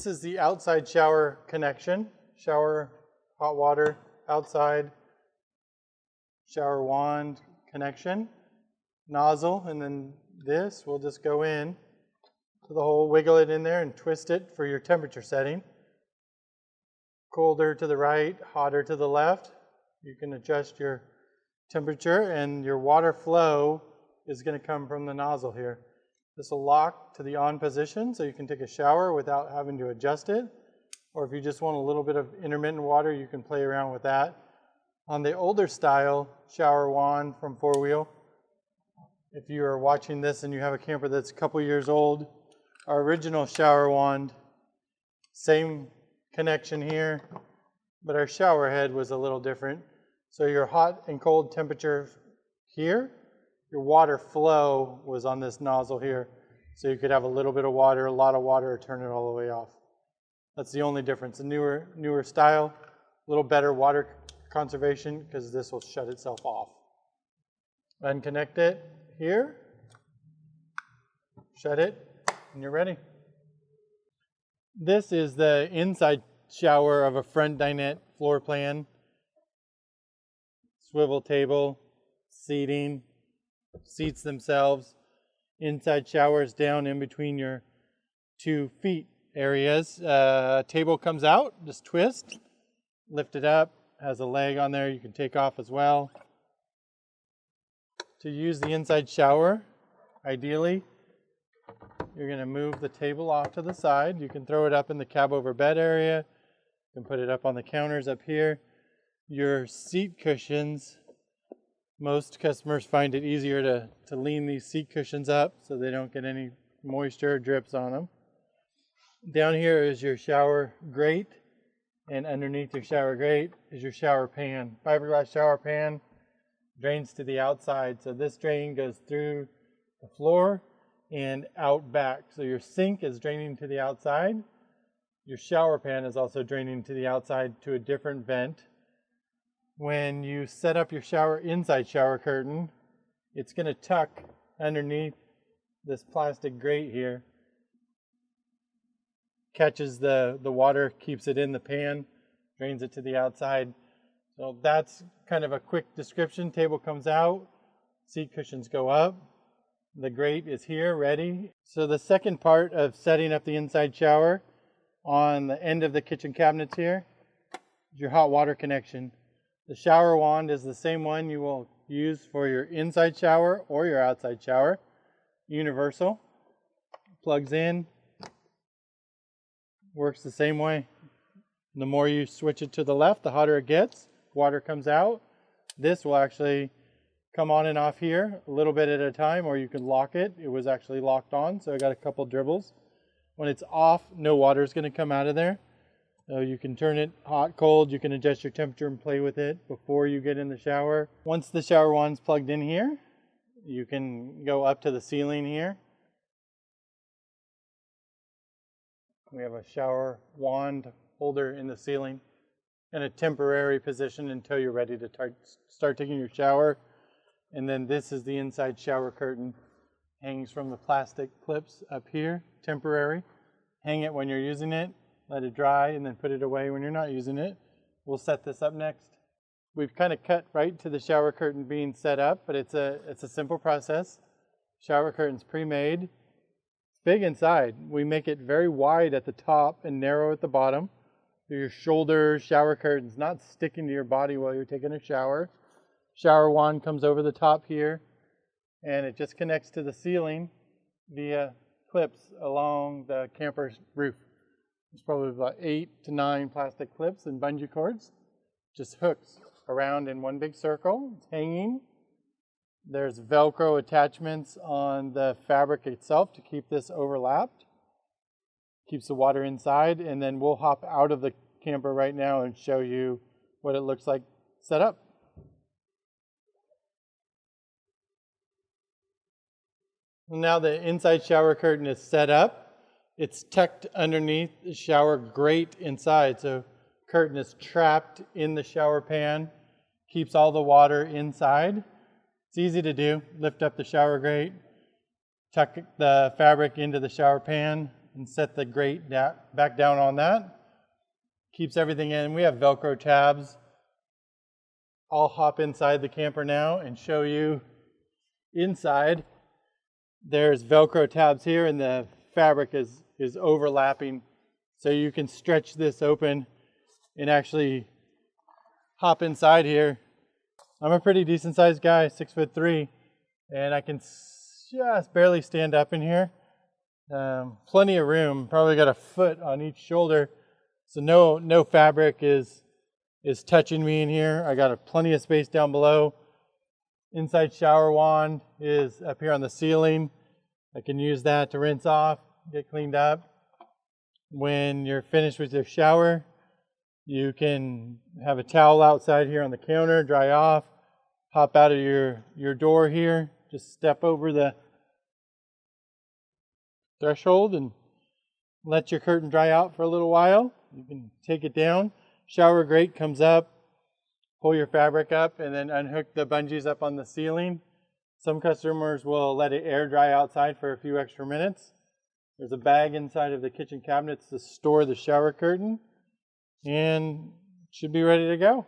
This is the outside shower connection. Shower, hot water, outside, shower wand connection, nozzle, and then this will just go in to the hole, wiggle it in there and twist it for your temperature setting. Colder to the right, hotter to the left. You can adjust your temperature, and your water flow is going to come from the nozzle here. This will lock to the on position so you can take a shower without having to adjust it. Or if you just want a little bit of intermittent water, you can play around with that. On the older style shower wand from 4-wheel, if you are watching this and you have a camper that's a couple years old, our original shower wand, same connection here, but our shower head was a little different. So your hot and cold temperature here, your water flow was on this nozzle here. So you could have a little bit of water, a lot of water, or turn it all the way off. That's the only difference. The newer style, a little better water conservation because this will shut itself off. Unconnect it here, shut it, and you're ready. This is the inside shower of a front dinette floor plan. Swivel table, seating, seats themselves, inside showers down in between your 2 feet areas. Table comes out, just twist, lift it up, has a leg on there you can take off as well. To use the inside shower, ideally, you're going to move the table off to the side. You can throw it up in the cab over bed area. You can put it up on the counters up here. Your seat cushions, most customers find it easier to lean these seat cushions up so they don't get any moisture or drips on them. Down here is your shower grate, and underneath your shower grate is your shower pan. Fiberglass shower pan drains to the outside, so this drain goes through the floor and out back. So your sink is draining to the outside. Your shower pan is also draining to the outside to a different vent. When you set up your inside shower curtain, it's going to tuck underneath this plastic grate here. Catches the water, keeps it in the pan, drains it to the outside. So that's kind of a quick description. Table comes out, seat cushions go up. The grate is here, ready. So the second part of setting up the inside shower on the end of the kitchen cabinets here is your hot water connection. The shower wand is the same one you will use for your inside shower or your outside shower. Universal. Plugs in. Works the same way. The more you switch it to the left, the hotter it gets. Water comes out. This will actually come on and off here a little bit at a time, or you can lock it. It was actually locked on, so I got a couple dribbles. When it's off, no water is going to come out of there. So you can turn it hot, cold. You can adjust your temperature and play with it before you get in the shower. Once the shower wand's plugged in here, you can go up to the ceiling here. We have a shower wand holder in the ceiling in a temporary position until you're ready to start taking your shower. And then this is the inside shower curtain. Hangs from the plastic clips up here, temporary. Hang it when you're using it, let it dry, and then put it away when you're not using it. We'll set this up next. We've kind of cut right to the shower curtain being set up, but it's a simple process. Shower curtain's pre-made. It's big inside. We make it very wide at the top and narrow at the bottom. So your shoulder shower curtain's not sticking to your body while you're taking a shower. Shower wand comes over the top here, and it just connects to the ceiling via clips along the camper's roof. There's probably about 8 to 9 plastic clips and bungee cords. Just hooks around in one big circle. It's hanging. There's Velcro attachments on the fabric itself to keep this overlapped. Keeps the water inside, and then we'll hop out of the camper right now and show you what it looks like set up. Now the inside shower curtain is set up. It's tucked underneath the shower grate inside. So curtain is trapped in the shower pan, keeps all the water inside. It's easy to do. Lift up the shower grate, tuck the fabric into the shower pan, and set the grate back down on that. Keeps everything in. We have Velcro tabs. I'll hop inside the camper now and show you inside. There's Velcro tabs here, and the fabric is overlapping. So you can stretch this open and actually hop inside here. I'm a pretty decent sized guy, 6'3", and I can just barely stand up in here. Plenty of room, probably got a foot on each shoulder. So no fabric is touching me in here. I got plenty of space down below. Inside shower wand is up here on the ceiling. I can use that to rinse off, get cleaned up. When you're finished with your shower, you can have a towel outside here on the counter, dry off, hop out of your door here, just step over the threshold and let your curtain dry out for a little while. You can take it down. Shower grate comes up, pull your fabric up, and then unhook the bungees up on the ceiling. Some customers will let it air dry outside for a few extra minutes. There's a bag inside of the kitchen cabinets to store the shower curtain, and should be ready to go.